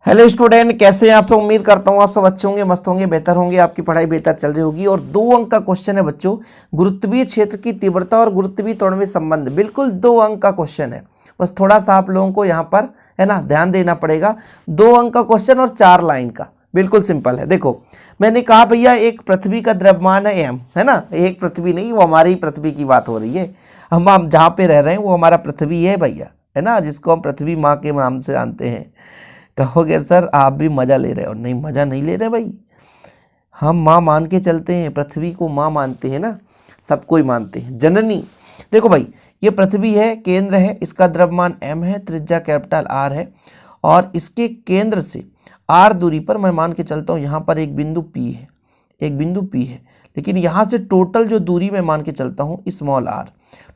Hello student, कैसे हैं आप सब। उम्मीद करता हूँ आप सब अच्छे होंगे, मस्त होंगे, बेहतर होंगे, आपकी पढ़ाई बेहतर चल रही होगी। और 2 अंक का क्वेश्चन है बच्चों, गुरुत्वीय क्षेत्र की तीव्रता और गुरुत्वीय त्वरण में संबंध। बिल्कुल 2 अंक का क्वेश्चन है, बस थोड़ा सा आप लोगों को यहाँ पर है ना ध्यान देना पड़ेगा। 2 अंक का क्वेश्चन और 4 लाइन का, बिल्कुल सिंपल है। देखो मैंने कहा भैया एक पृथ्वी का द्रव्यमान है m, है ना। एक पृथ्वी नहीं, वो हमारी पृथ्वी की बात हो रही है। हम जहाँ पे रह रहे हैं वो हमारा पृथ्वी है भैया, है ना, जिसको हम पृथ्वी माँ के नाम से जानते हैं। कहोगे सर आप भी मजा ले रहे हो। नहीं, मजा नहीं ले रहे भाई, हम माँ मान के चलते हैं, पृथ्वी को माँ मानते हैं ना, सबको ही मानते हैं, जननी। देखो भाई, ये पृथ्वी है, केंद्र है, इसका द्रव्यमान m है, त्रिज्या कैपिटल R है, और इसके केंद्र से r दूरी पर मैं मान के चलता हूँ यहाँ पर एक बिंदु P है, एक बिंदु P है। लेकिन यहाँ से टोटल जो दूरी मैं मान के चलता हूँ स्मॉल r,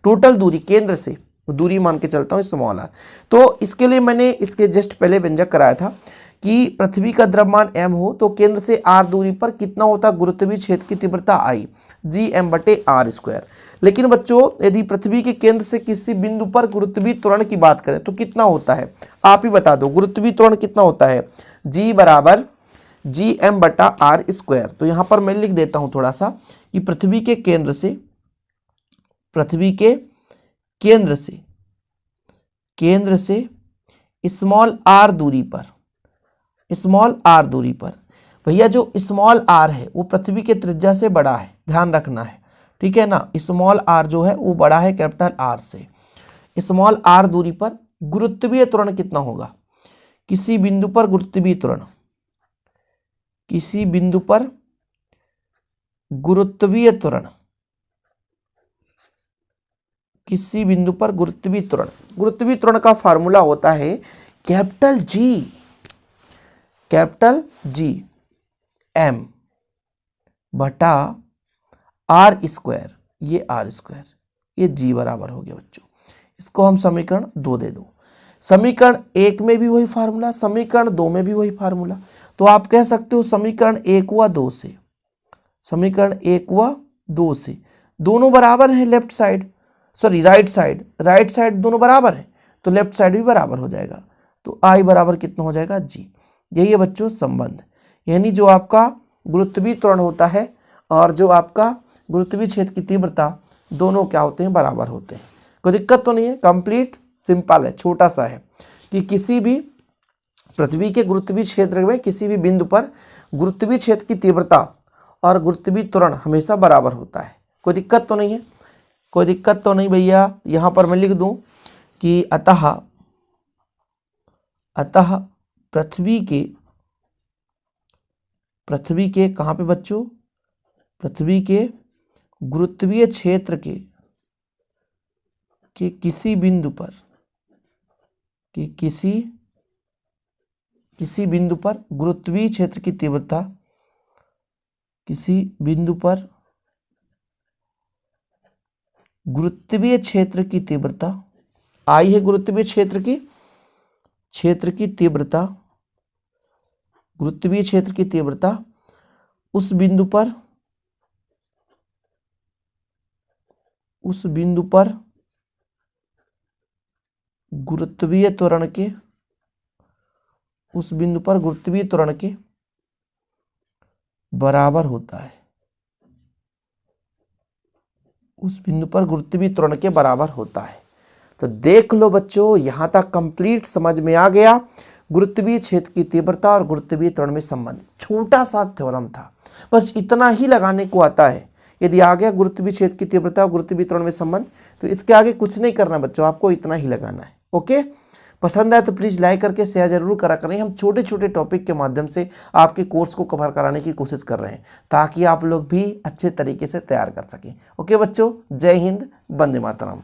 टोटल दूरी केंद्र से दूरी मान के चलता हूँ स्मॉल r। तो इसके लिए मैंने इसके जस्ट पहले व्यंजक कराया था कि पृथ्वी का द्रव्यमान m हो तो केंद्र से r दूरी पर कितना होता है गुरुत्वीय क्षेत्र की तीव्रता I, Gm/r²। लेकिन बच्चों यदि पृथ्वी के केंद्र से किसी बिंदु पर गुरुत्वीय त्वरण की बात करें तो कितना होता है, आप ही बता दो। गुरुत्वीय त्वरण कितना होता है, G = Gm/r²। तो यहाँ पर मैं लिख देता हूँ थोड़ा सा कि पृथ्वी के केंद्र से स्मॉल r दूरी पर, भैया जो स्मॉल r है वो पृथ्वी के त्रिज्या से बड़ा है, ध्यान रखना है, ठीक है ना। स्मॉल r जो है वो बड़ा है कैपिटल R से। स्मॉल r दूरी पर गुरुत्वीय त्वरण कितना होगा, किसी बिंदु पर गुरुत्वीय त्वरण, गुरुत्वीय त्वरण का फार्मूला होता है कैपिटल G m/r²। ये r², ये G बराबर हो गया बच्चों। इसको हम समीकरण 2 दे दो। समीकरण 1 में भी वही फार्मूला, समीकरण 2 में भी वही फार्मूला। तो आप कह सकते हो समीकरण 1 व 2 से, दोनों बराबर हैं राइट साइड दोनों बराबर है, तो लेफ्ट साइड भी बराबर हो जाएगा। तो I बराबर कितना हो जाएगा, G। यही है बच्चों संबंध, यानी जो आपका गुरुत्वीय त्वरण होता है और जो आपका गुरुत्वीय क्षेत्र की तीव्रता, दोनों क्या होते हैं, बराबर होते हैं। कोई दिक्कत तो नहीं है, कंप्लीट सिंपल है, छोटा सा है कि किसी भी पृथ्वी के गुरुत्वीय क्षेत्र में किसी भी बिंदु पर गुरुत्वीय क्षेत्र की तीव्रता और गुरुत्वीय त्वरण हमेशा बराबर होता है। कोई दिक्कत तो नहीं है, कोई दिक्कत तो नहीं भैया। यहाँ पर मैं लिख दूं कि अतः पृथ्वी के कहाँ पे बच्चों, पृथ्वी के गुरुत्वीय क्षेत्र के किसी बिंदु पर गुरुत्वीय क्षेत्र की तीव्रता, किसी बिंदु पर गुरुत्वीय क्षेत्र की तीव्रता I है, गुरुत्वीय क्षेत्र की तीव्रता, गुरुत्वीय क्षेत्र की तीव्रता उस बिंदु पर गुरुत्वीय त्वरण के बराबर होता है, उस बिंदु पर गुरुत्वीय त्वरण के बराबर होता है। तो देख लो बच्चों, यहां तक कंप्लीट समझ में आ गया गुरुत्वीय क्षेत्र की तीव्रता और गुरुत्वीय त्वरण में संबंध। छोटा सा थ्योरम था, बस इतना ही लगाने को आता है। यदि आ गया गुरुत्वीय क्षेत्र की तीव्रता और गुरुत्वीय त्वरण में संबंध, तो इसके आगे कुछ नहीं करना बच्चों, आपको इतना ही लगाना है। ओके, पसंद आए तो प्लीज़ लाइक करके शेयर जरूर करा करें। हम छोटे छोटे टॉपिक के माध्यम से आपके कोर्स को कवर कराने की कोशिश कर रहे हैं ताकि आप लोग भी अच्छे तरीके से तैयार कर सकें। ओके बच्चों, जय हिंद, वंदे मातरम।